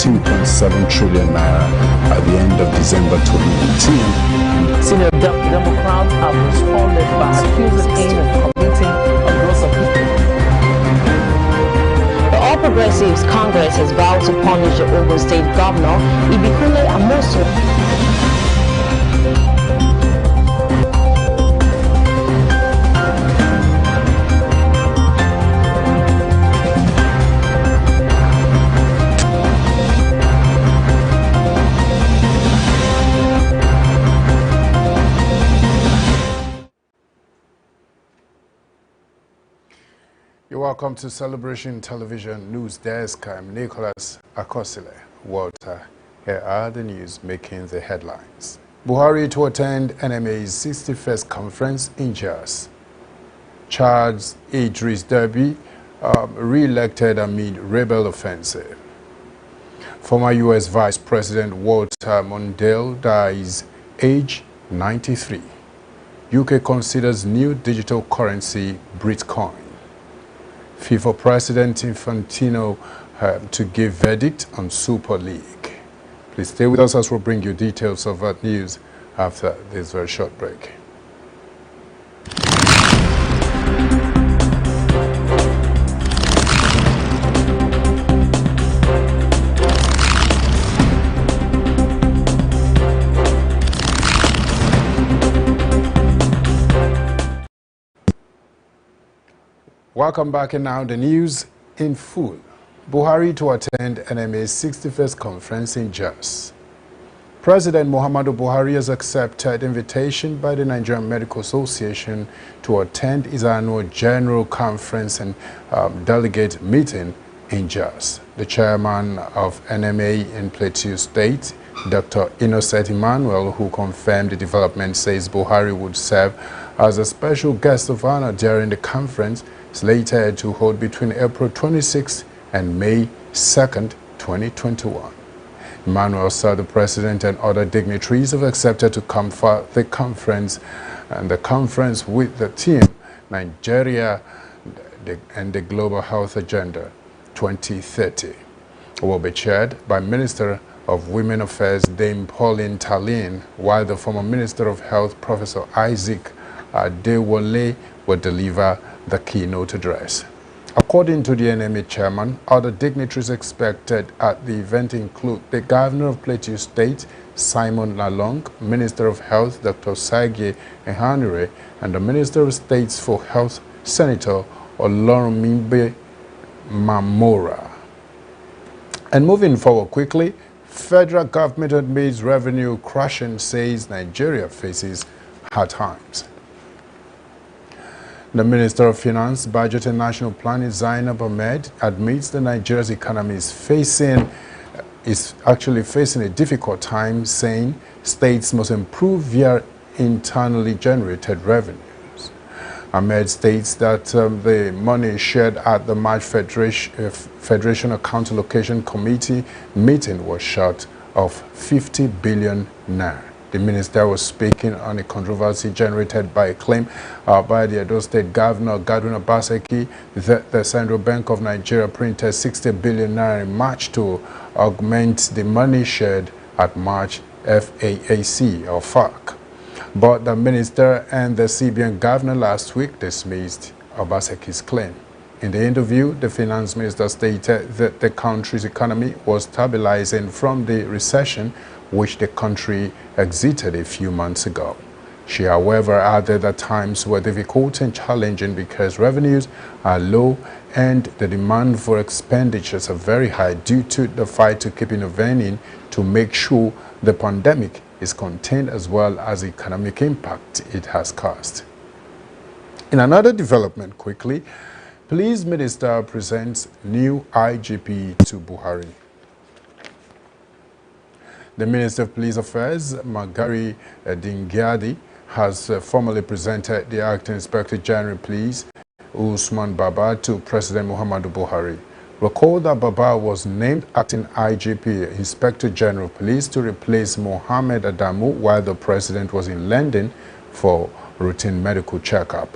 14.7 trillion naira at the end of December 2018. Senior Democrats have responded by accusing him of committing a gross offense. The All Progressives Congress has vowed to punish the Ogun State Governor, Ibikule Amosu. You're welcome to Celebration Television News Desk. I'm Nicholas Akosile. Walter, here are the news making the headlines. Buhari to attend NMA's 61st conference in Jos. Charles Idris Deby re-elected amid rebel offensive. Former U.S. Vice President Walter Mondale dies, age 93. UK considers new digital currency Bitcoin. FIFA President Infantino to give verdict on Super League. Please stay with us as we'll bring you details of that news after this very short break. Welcome back, and now the news in full. Buhari to attend NMA's 61st conference in Jos. President Muhammadu Buhari has accepted invitation by the Nigerian Medical Association to attend his annual General Conference and delegate meeting in Jos. The chairman of NMA in Plateau State, Dr. Innocent Emmanuel, who confirmed the development, says Buhari would serve as a special guest of honor during the conference slated to hold between April 26 and May 2nd, 2021. Emmanuel said the president and other dignitaries have accepted to come for the conference, and the conference with the theme Nigeria and the Global Health Agenda 2030 will be chaired by Minister of Women Affairs Dame Pauline Talin, while the former Minister of Health Professor Isaac Adewale will deliver the keynote address. According to the NMA chairman, other dignitaries expected at the event include the Governor of Plateau State, Simon Lalong, Minister of Health, Dr. Sage Ehanire, and the Minister of State for Health, Senator Olorunmimbe Mamora. And moving forward quickly, federal government admits revenue crushing, says Nigeria faces hard times. The Minister of Finance, Budget and National Planning, Zainab Ahmed, admits that Nigeria's economy is actually facing a difficult time, saying states must improve via internally generated revenues. Ahmed states that the money shared at the March Federation Account Allocation Committee meeting was short of 50 billion naira. The minister was speaking on a controversy generated by a claim by the Edo State Governor, Godwin Obaseki, that the Central Bank of Nigeria printed 60 billion naira in March to augment the money shared at March FAAC or FARC. But the minister and the CBN governor last week dismissed Obaseki's claim. In the interview, the finance minister stated that the country's economy was stabilizing from the recession which the country exited a few months ago. She, however, added that times were difficult and challenging because revenues are low and the demand for expenditures are very high due to the fight to keep innovating to make sure the pandemic is contained as well as the economic impact it has caused. In another development quickly, Police Minister presents new IGP to Buhari. The Minister of Police Affairs, Magari Dingyadi, has formally presented the Acting Inspector General of Police, Usman Baba, to President Muhammadu Buhari. Recall that Baba was named Acting IGP, Inspector General of Police, to replace Mohammed Adamu while the President was in London for routine medical checkup.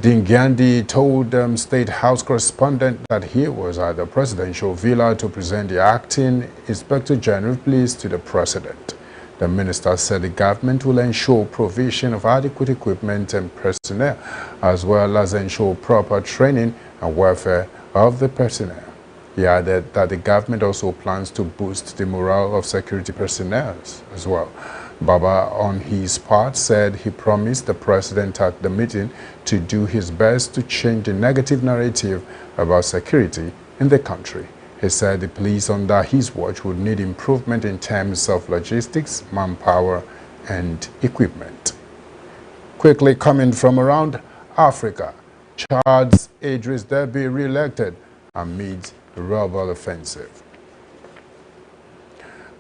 Dingyandi told State House correspondent that he was at the presidential villa to present the acting Inspector General's list to the president. The minister said the government will ensure provision of adequate equipment and personnel, as well as ensure proper training and welfare of the personnel. He added that the government also plans to boost the morale of security personnel as well. Baba, on his part, said he promised the president at the meeting to do his best to change the negative narrative about security in the country. He said the police under his watch would need improvement in terms of logistics, manpower, and equipment. Quickly coming from around Africa, Chad's Idris Deby re-elected amid rebel offensive.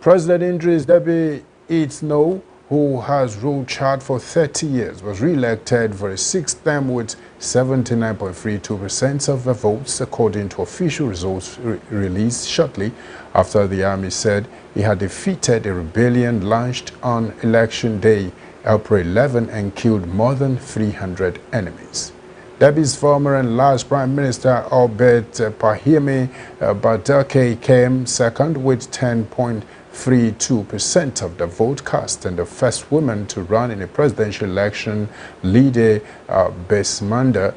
President Idris Deby INT'L, who has ruled Chad for 30 years, was re-elected for a sixth term with 79.32% of the votes, according to official results released shortly after the army said he had defeated a rebellion launched on election day, April 11, and killed more than 300 enemies. Deby's former and last Prime Minister, Albert Pahimi Badake, came second with 10.32% of the vote cast, and the first woman to run in a presidential election, Lide Besmanda,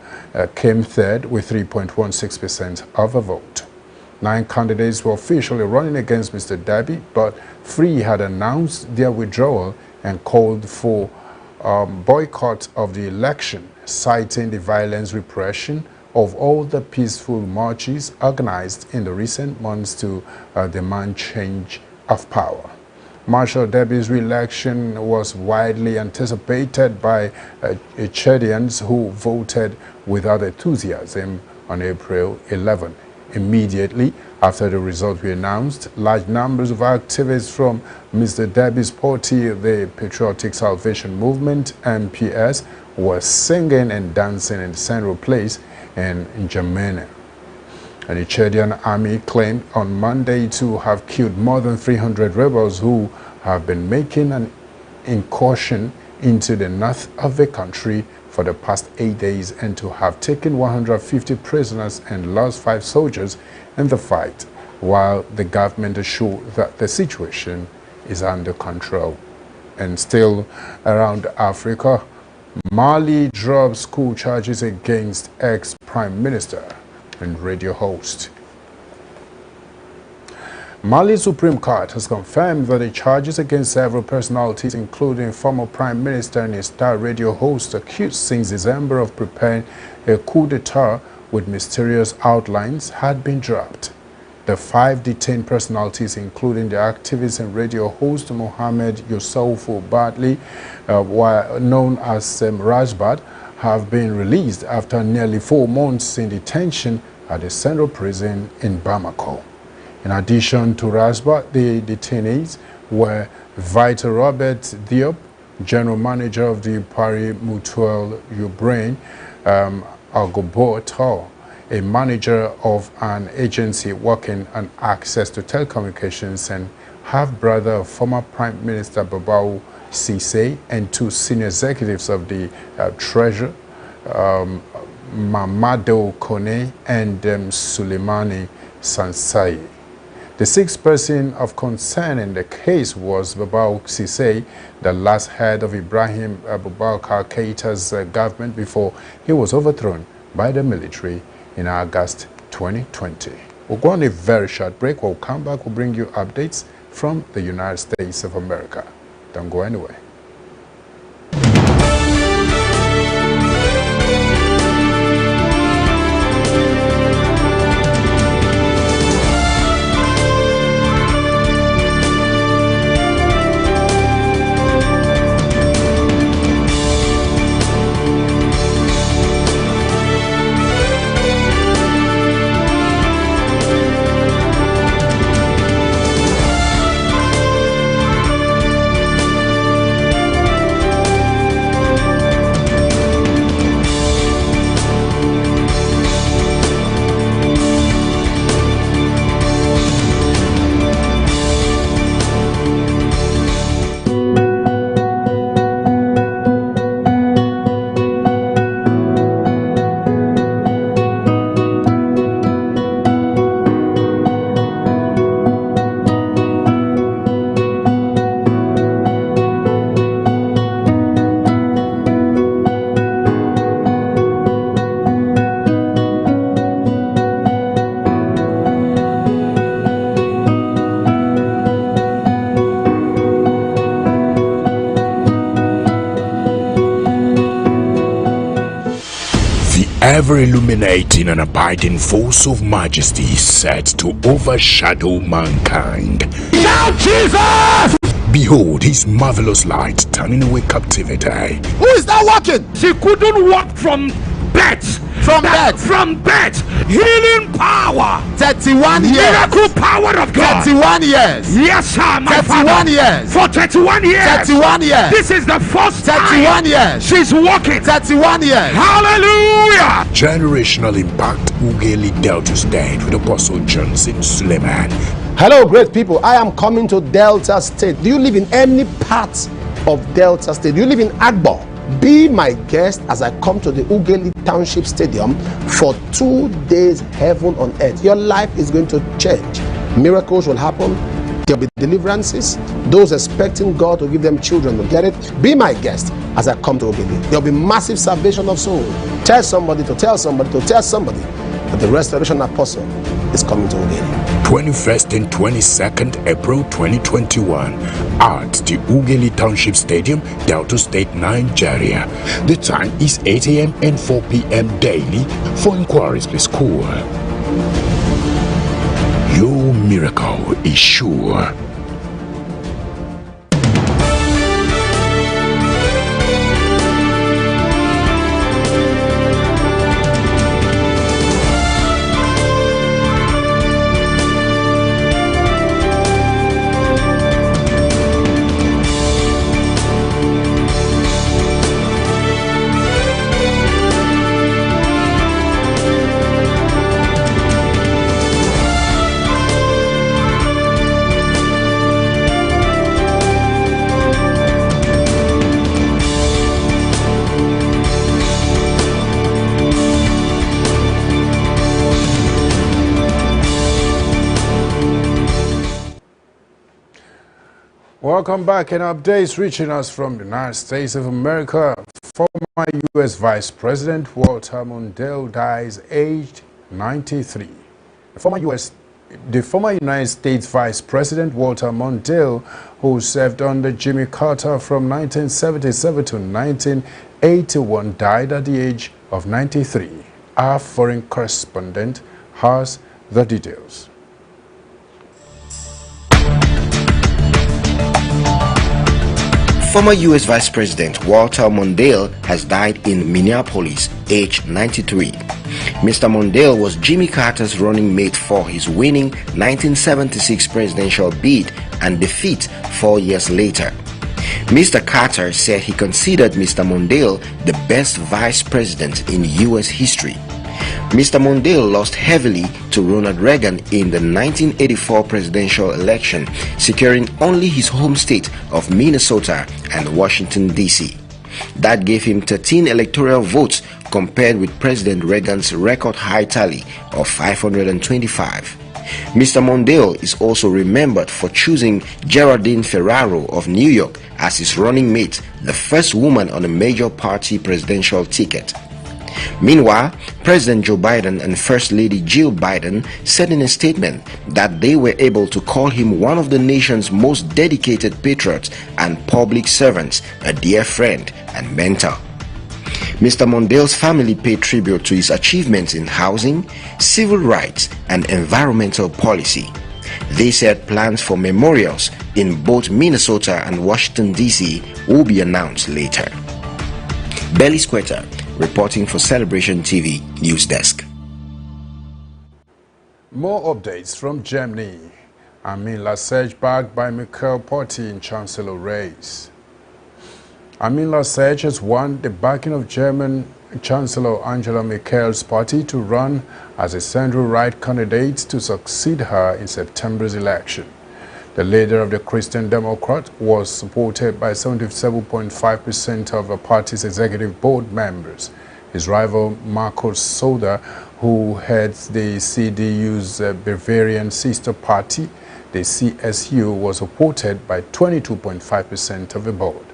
came third with 3.16% of the vote. 9 candidates were officially running against Mr. Deby, but 3 had announced their withdrawal and called for boycott of the election, citing the violence repression of all the peaceful marches organized in the recent months to demand change of power. Marshal Deby's re-election was widely anticipated by Chadians who voted without enthusiasm on April 11. Immediately after the results were announced, large numbers of activists from Mr. Deby's party, the Patriotic Salvation Movement, MPS, were singing and dancing in the central place in N'Djamena. And the Chadian army claimed on Monday to have killed more than 300 rebels who have been making an incursion into the north of the country for the past 8 days, and to have taken 150 prisoners and lost 5 soldiers in the fight, while the government assured that the situation is under control. And still around Africa, Mali drops coup charges against ex-Prime Minister and radio host. Mali's Supreme Court has confirmed that the charges against several personalities, including former Prime Minister and a star radio host accused since December of preparing a coup d'etat with mysterious outlines, had been dropped. The 5 detained personalities, including the activist and radio host Mohamed Youssoufou Badli, known as Rajbat, have been released after nearly 4 months in detention at the central prison in Bamako. In addition to Rajbat, the detainees were Vital Robert Diop, General Manager of the Paris Mutual Ubrain, Agobo, a manager of an agency working on access to telecommunications, and half-brother of former Prime Minister Babou Cissé, and 2 senior executives of the Treasury, Mamadou Kone and Suleimani Sansai. The 6th person of concern in the case was Babou Cissé, the last head of Ibrahim Boubacar Keita's government before he was overthrown by the military in August 2020. We'll go on a very short break. We'll come back, we'll bring you updates from the United States of America. Don't go anywhere. ever-illuminating and abiding force of majesty set to overshadow mankind. Now Jesus! Behold his marvelous light turning away captivity. Who is that walking? She couldn't walk from bed. From bed. Healing power. 31 years. Miracle power of God. 31 years. Yes, sir. My 31 father. Years. For 31 years. 31 years. This is the first 31 years. She's walking. 31 years. Hallelujah. Generational impact Ughelli Delta State with Apostle Johnson Suleiman. Hello, great people. I am coming to Delta State. Do you live in any part of Delta State? Do you live in Agbo? Be my guest as I come to the Ughelli Township Stadium for 2 days, heaven on earth. Your life is going to change. Miracles will happen. There'll be deliverances. Those expecting God to give them children will get it. Be my guest as I come to Ughelli. There'll be massive salvation of souls. Tell somebody to tell somebody to tell somebody that the Restoration Apostle is coming to Ughelli. 21st and 22nd April 2021 at the Ughelli Township Stadium, Delta State, Nigeria. The time is 8 a.m. and 4 p.m. daily. For inquiries, please call. Your miracle is sure. Welcome back, and updates reaching us from the United States of America. Former U.S. Vice President Walter Mondale dies aged 93. The former United States Vice President Walter Mondale, who served under Jimmy Carter from 1977 to 1981, died at the age of 93. Our foreign correspondent has the details. Former U.S. Vice President Walter Mondale has died in Minneapolis, aged 93. Mr. Mondale was Jimmy Carter's running mate for his winning 1976 presidential bid and defeat 4 years later. Mr. Carter said he considered Mr. Mondale the best vice president in U.S. history. Mr. Mondale lost heavily to Ronald Reagan in the 1984 presidential election, securing only his home state of Minnesota and Washington, D.C. That gave him 13 electoral votes compared with President Reagan's record high tally of 525. Mr. Mondale is also remembered for choosing Geraldine Ferraro of New York as his running mate, the first woman on a major party presidential ticket. Meanwhile, President Joe Biden and First Lady Jill Biden said in a statement that they were able to call him one of the nation's most dedicated patriots and public servants, a dear friend and mentor. Mr. Mondale's family paid tribute to his achievements in housing, civil rights, and environmental policy. They said plans for memorials in both Minnesota and Washington, D.C. will be announced later. Belly Squatter, reporting for Celebration TV News Desk. More updates from Germany. Armin Laschet backed by Michael Porty in Chancellor race. Armin Laschet has won the backing of German Chancellor Angela Merkel's party to run as a centre-right candidate to succeed her in September's election. The leader of the Christian Democrat was supported by 77.5% of the party's executive board members. His rival Markus Söder, who heads the CDU's Bavarian sister party, the CSU, was supported by 22.5% of the board.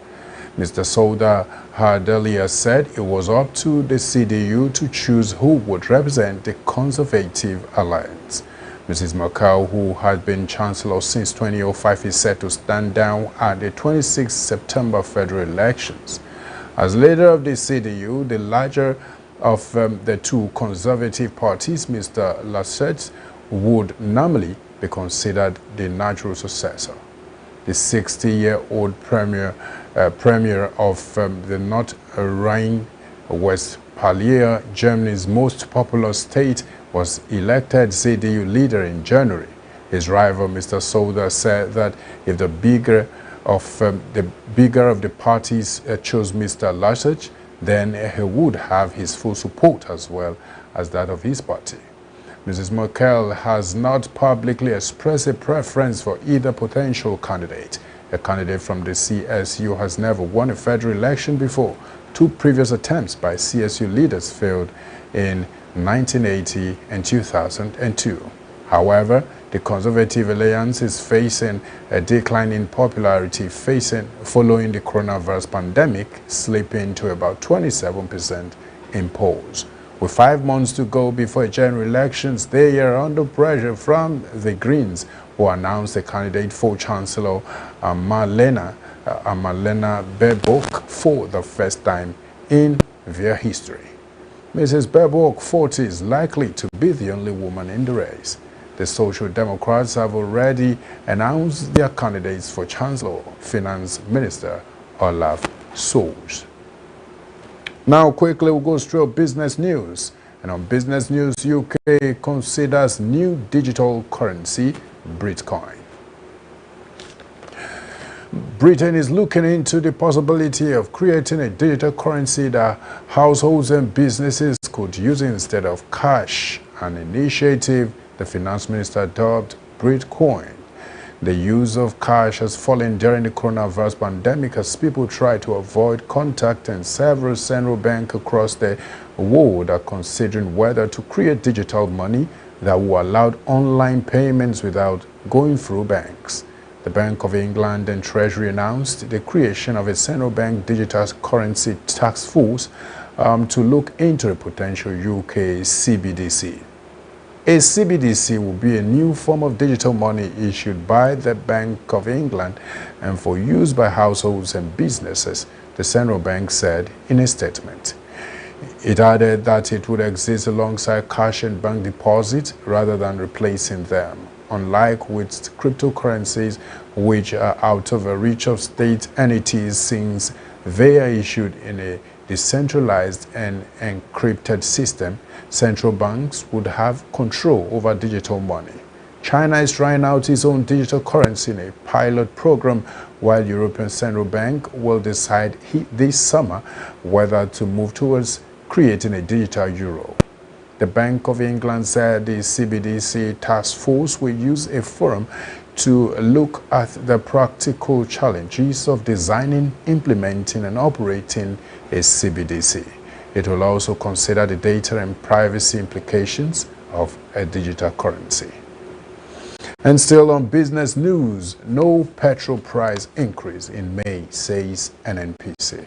Mr. Söder had earlier said it was up to the CDU to choose who would represent the Conservative Alliance. Mrs. Merkel, who had been Chancellor since 2005, is set to stand down at the 26th September federal elections. As leader of the CDU, the larger of the two conservative parties, Mr. Lasset would normally be considered the natural successor. The 60-year-old premier of the North Rhine-Westphalia, Germany's most populous state, was elected CDU leader in January. His rival, Mr. Soda, said that if the bigger of the parties chose Mr. Lasset, then he would have his full support as well as that of his party. Mrs. Merkel has not publicly expressed a preference for either potential candidate. A candidate from the CSU has never won a federal election before. Two previous attempts by CSU leaders failed in 1980 and 2002. However, the Conservative Alliance is facing a decline in popularity following the coronavirus pandemic, slipping to about 27% in polls. With 5 months to go before general elections, they are under pressure from the Greens, who announced a candidate for Chancellor Annalena Baerbock for the first time in their history. Mrs. Baerbock, 40, is likely to be the only woman in the race. The Social Democrats have already announced their candidates for Chancellor, Finance Minister Olaf Scholz. Now, quickly, we'll go straight to business news. And on business news, UK considers new digital currency, Bitcoin. Britain is looking into the possibility of creating a digital currency that households and businesses could use instead of cash, an initiative the finance minister dubbed Bitcoin. The use of cash has fallen during the coronavirus pandemic as people try to avoid contact, and several central banks across the world are considering whether to create digital money that will allow online payments without going through banks. The Bank of England and Treasury announced the creation of a central bank digital currency task force to look into a potential UK CBDC. A CBDC will be a new form of digital money issued by the Bank of England and for use by households and businesses, the central bank said in a statement. It added that it would exist alongside cash and bank deposits rather than replacing them, unlike with cryptocurrencies, which are out of the reach of state entities since they are issued in a decentralized and encrypted system. Central banks would have control over digital money. China is trying out its own digital currency in a pilot program, while European Central Bank will decide this summer whether to move towards creating a digital euro. The Bank of England said the CBDC task force will use a forum to look at the practical challenges of designing, implementing, and operating a CBDC. It will also consider the data and privacy implications of a digital currency. And still on business news, no petrol price increase in May, says NNPC.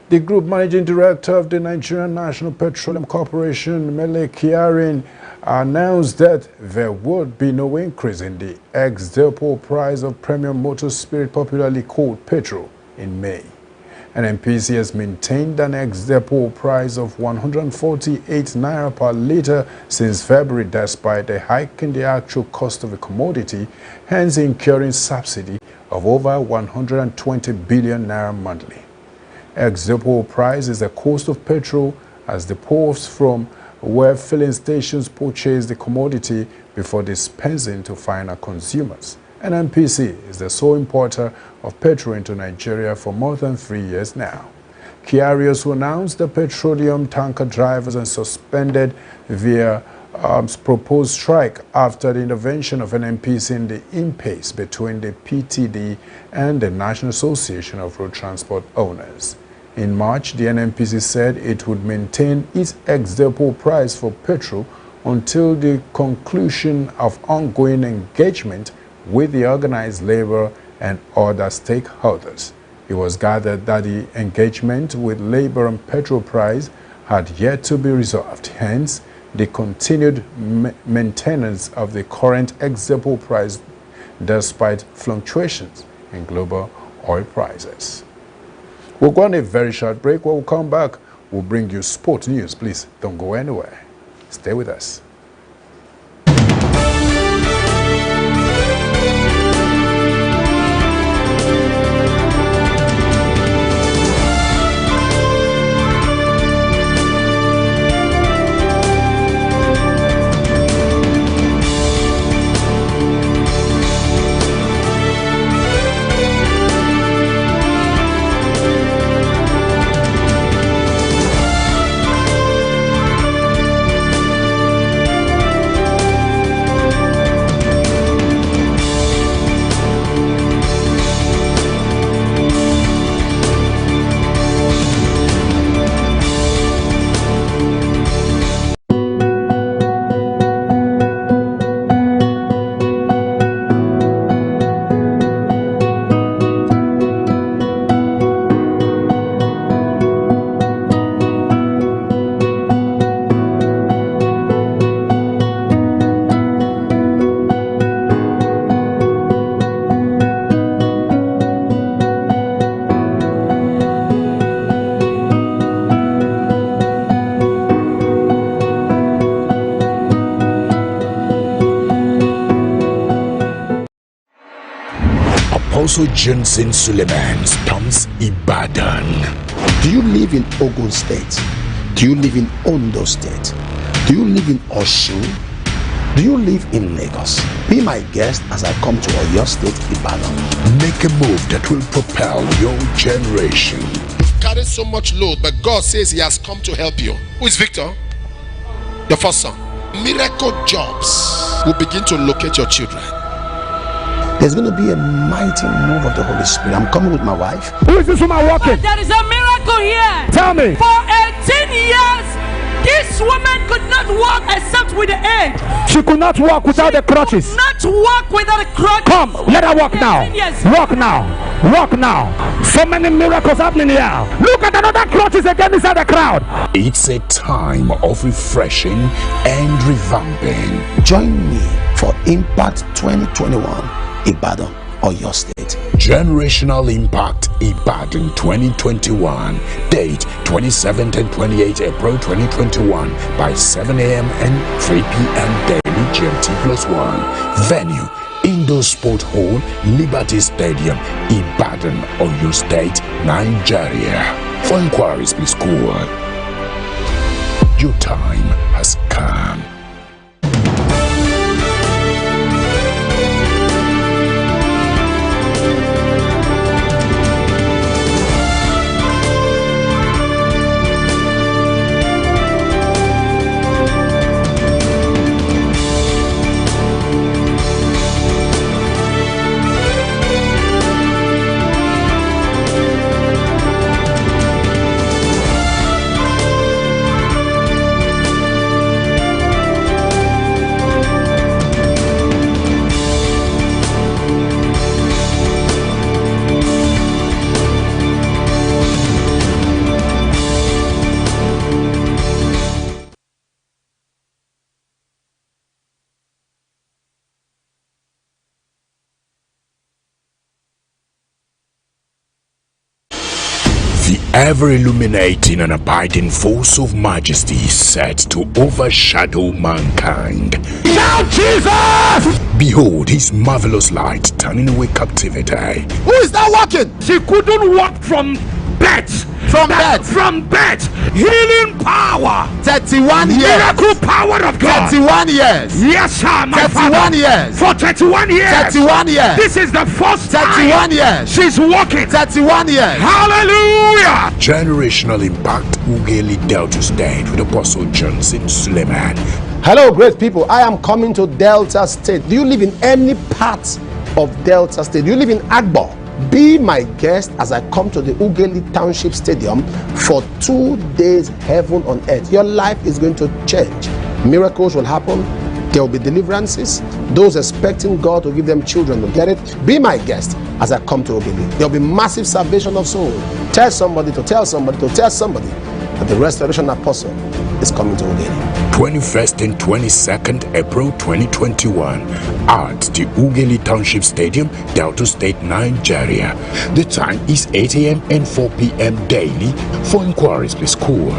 The Group Managing Director of the Nigerian National Petroleum Corporation, Mele Kyari, announced that there would be no increase in the ex-depot price of premium motor spirit, popularly called petrol, in May. NNPC has maintained an ex-depot price of 148 naira per litre since February, despite a hike in the actual cost of the commodity, hence incurring subsidy of over 120 billion naira monthly. Ex-depot price is the cost of petrol as depots from where filling stations purchase the commodity before dispensing to final consumers. NNPC is the sole importer of petrol into Nigeria for more than 3 years now. Kyari also announced the petroleum tanker drivers and suspended their proposed strike after the intervention of NNPC in the impasse between the PTD and the National Association of Road Transport Owners. In March, the NNPC said it would maintain its ex-depot price for petrol until the conclusion of ongoing engagement with the organized labor and other stakeholders. It was gathered that the engagement with labor and petrol price had yet to be resolved, hence the continued maintenance of the current ex-depot price despite fluctuations in global oil prices. We'll go on a very short break. When we come back, we'll bring you sport news. Please don't go anywhere. Stay with us. Also, Johnson Suleiman storms Ibadan. Do you live in Ogun State? Do you live in Ondo State? Do you live in Osun? Do you live in Lagos? Be my guest as I come to Oyo State, Ibadan. Make a move that will propel your generation. You've carried so much load, but God says He has come to help you. Who is Victor? Your first son. Miracle jobs will begin to locate your children. There's going to be a mighty move of the Holy Spirit. I'm coming with my wife. Who is this woman walking? There is a miracle here. Tell me. For 18 years, this woman could not walk except with the aid. She could not walk without the crutches. Not walk without a crutch. Come, let her walk now. Yes. Walk now. Walk now. So many miracles happening here. Look at another crutches again inside the crowd. It's a time of refreshing and revamping. Join me for Impact 2021. Ibadan, Oyo State. Generational Impact Ibadan 2021. Date 27th and 28th April 2021 by 7 a.m. and 3 p.m. daily GMT+1. Venue Indoor Sport Hall, Liberty Stadium, Ibadan, Oyo State, Nigeria. For inquiries, please call. Your time has come. Ever-illuminating and abiding force of majesty set to overshadow mankind. Shout Jesus! Behold his marvelous light turning away captivity. Who is that walking? She couldn't walk from bed. From bed. From bed. Healing power. 31 years. Miracle power of God. 31 years. Yes, sir, my 31 father. years. For 31 years. 31 years. This is the first 31 time years. she's walking. 31 years. Hallelujah. Generational Impact Ugeli Delta State with Apostle Johnson Suleiman. Hello, great people. I am coming to Delta State. Do you live in any part of Delta State? Do you live in Agbo? Be my guest as I come to the Ugeli Township Stadium for 2 days, heaven on earth. Your life is going to change. Miracles will happen. There will be deliverances. Those expecting God to give them children will get it. Be my guest as I come to Ugeli. There will be massive salvation of soul. Tell somebody to tell somebody to tell somebody that the restoration apostle is coming to Ughelli. 21st and 22nd April 2021 at the Ughelli Township Stadium, Delta State, Nigeria. The time is 8 a.m. and 4 p.m. daily. For inquiries, please call.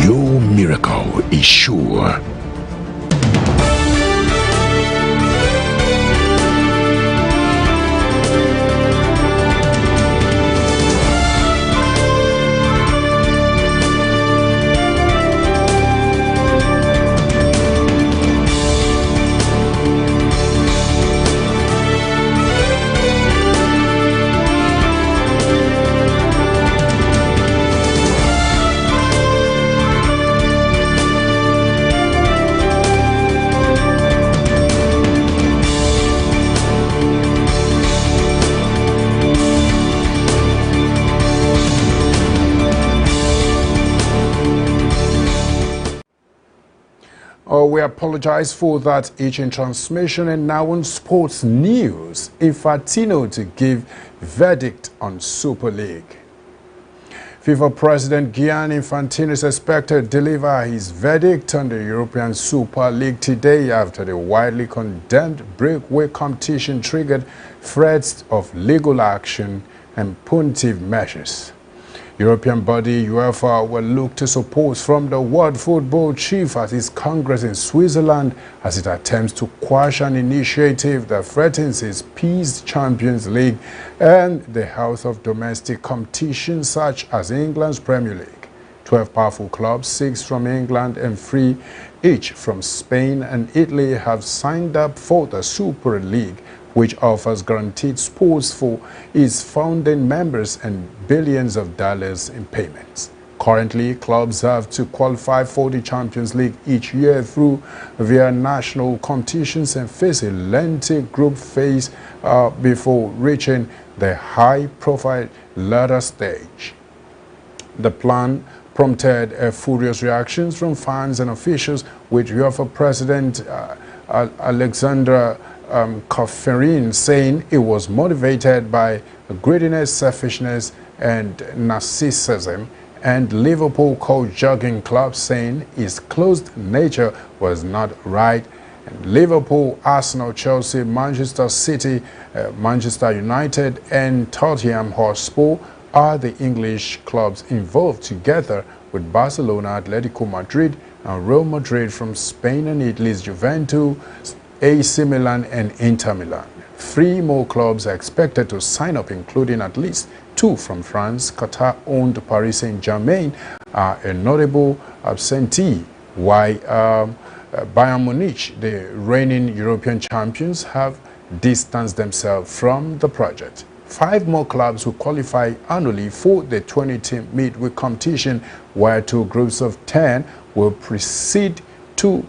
Your miracle is sure. We apologize for that in transmission, and now on sports news. Infantino to give verdict on Super League. FIFA President Gianni Infantino is expected to deliver his verdict on the European Super League today after the widely condemned breakaway competition triggered threats of legal action and punitive measures. European body UEFA will look to support from the World Football Chief at his Congress in Switzerland as it attempts to quash an initiative that threatens its Peace Champions League and the health of domestic competitions such as England's Premier League. 12 powerful clubs, 6 from England and 3 each from Spain and Italy, have signed up for the Super League, which offers guaranteed sports for its founding members and billions of dollars in payments. Currently, clubs have to qualify for the Champions League each year through their national competitions and face a lengthy group phase before reaching the high-profile latter stage. The plan prompted furious reactions from fans and officials, with UEFA President Alexander Koferin saying it was motivated by greediness, selfishness, and narcissism, and Liverpool coach Jurgen Klopp saying his closed nature was not right. And Liverpool, Arsenal, Chelsea, Manchester City, Manchester United, and Tottenham Hotspur are the English clubs involved, together with Barcelona, Atletico Madrid, and Real Madrid from Spain and Italy's Juventus, AC Milan and Inter Milan. 3 more clubs are expected to sign up, including at least 2 from France. Qatar-owned Paris Saint-Germain are a notable absentee, while Bayern Munich, the reigning European champions, have distanced themselves from the project. 5 more clubs will qualify annually for the 20-team midweek competition, where 2 groups of 10 will proceed to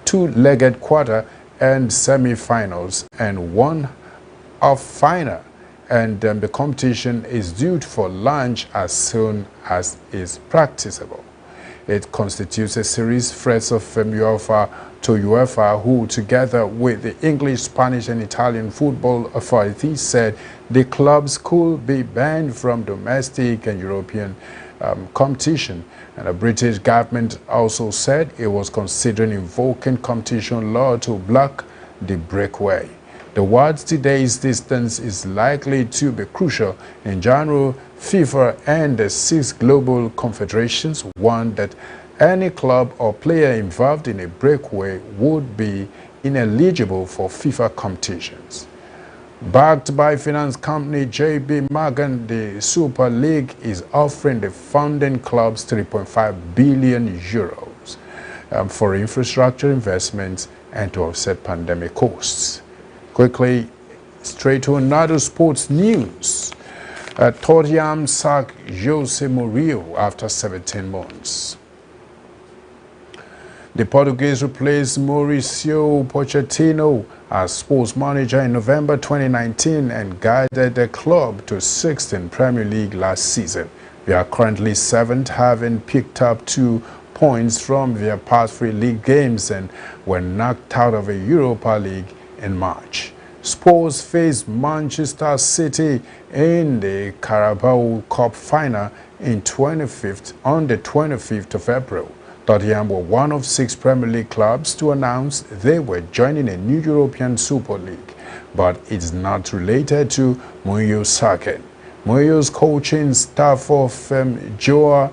2-legged quarter and semi-finals and 1 final, and the competition is due for launch as soon as is practicable. It constitutes a series threats of UEFA to UEFA, who together with the English, Spanish and Italian football authorities said the clubs could be banned from domestic and European competition. And the British government also said it was considering invoking competition law to block the breakaway. The world today's distance is likely to be crucial. In January, FIFA and the 6 global confederations warned that any club or player involved in a breakaway would be ineligible for FIFA competitions. Backed by finance company JP Morgan, the Super League is offering the founding clubs 3.5 billion euros for infrastructure investments and to offset pandemic costs. Quickly, straight to another sports news. Tottenham sacked Jose Mourinho after 17 months. The Portuguese replaced Mauricio Pochettino as sports manager in November 2019 and guided the club to 6th in Premier League last season. They are currently 7th, having picked up 2 points from their past 3 league games and were knocked out of a Europa League in March. Spurs faced Manchester City in the Carabao Cup final on the 25th of April. Tottenham were one of 6 Premier League clubs to announce they were joining a new European Super League, but it's not related to Mourinho's sacking. Mourinho's coaching staff of Joao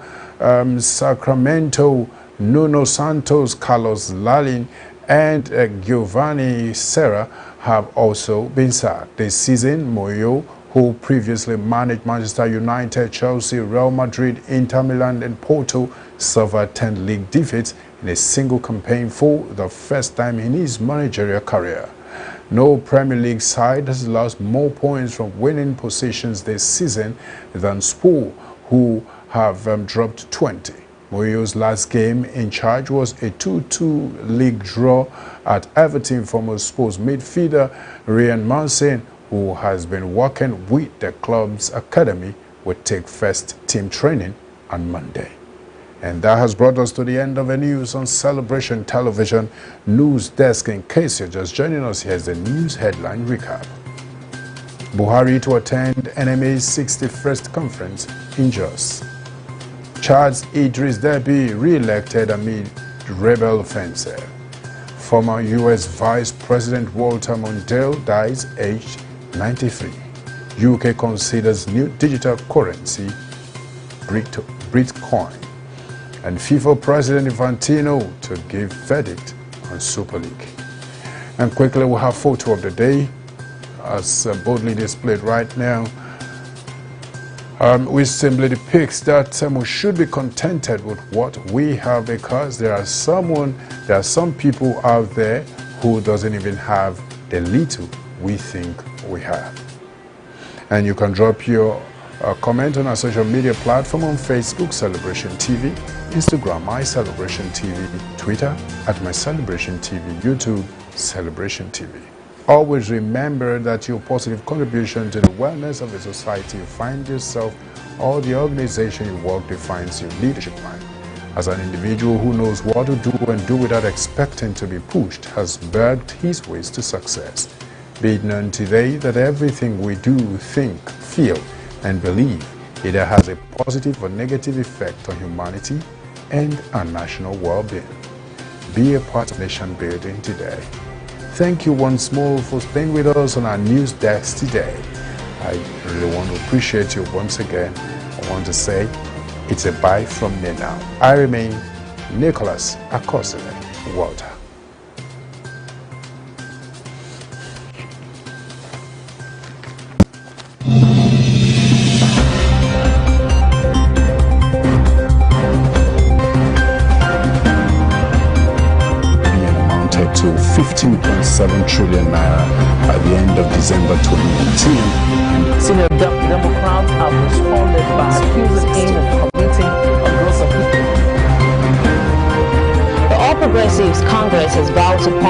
Sacramento, Nuno Santos, Carlos Lalin, and Giovanni Serra have also been sacked. This season, Mourinho, who previously managed Manchester United, Chelsea, Real Madrid, Inter Milan, and Porto, suffered 10 league defeats in a single campaign for the first time in his managerial career. No Premier League side has lost more points from winning positions this season than Spurs, who have dropped 20. Mourinho's last game in charge was a 2-2 league draw at Everton. Former Spurs midfielder Ryan Mason, who has been working with the club's academy, will take first team training on Monday. And that has brought us to the end of the news on Celebration Television News Desk. In case you're just joining us, here's the news headline recap. Buhari to attend NMA's 61st conference in Jos. Charles Idris Deby re-elected amid rebel offensive. Former U.S. Vice President Walter Mondale dies aged 93. UK considers new digital currency Bitcoin. And FIFA President Infantino to give verdict on Super League. And quickly, we have photo of the day as boldly displayed right now, which simply depicts that we should be contented with what we have, because there are some people out there who doesn't even have the little we think we have. And you can drop your comment on our social media platform on Facebook, Celebration TV, Instagram, My Celebration TV, Twitter, My Celebration TV, YouTube, Celebration TV. Always remember that your positive contribution to the wellness of the society you find yourself or the organization you work defines your leadership line. As an individual who knows what to do and do without expecting to be pushed, has berged his ways to success. Be it known today that everything we do, think, feel, and believe either has a positive or negative effect on humanity and our national well-being. Be a part of nation building today. Thank you once more for staying with us on our news desk today. I really want to appreciate you once again. I want to say it's a bye from me now. I remain Nicholas Akosile Walter. To 15.7 trillion naira at the end of December 2019. Senior Democrats have responded by accusing him of committing a gross offense. The All Progressives Congress has vowed to punish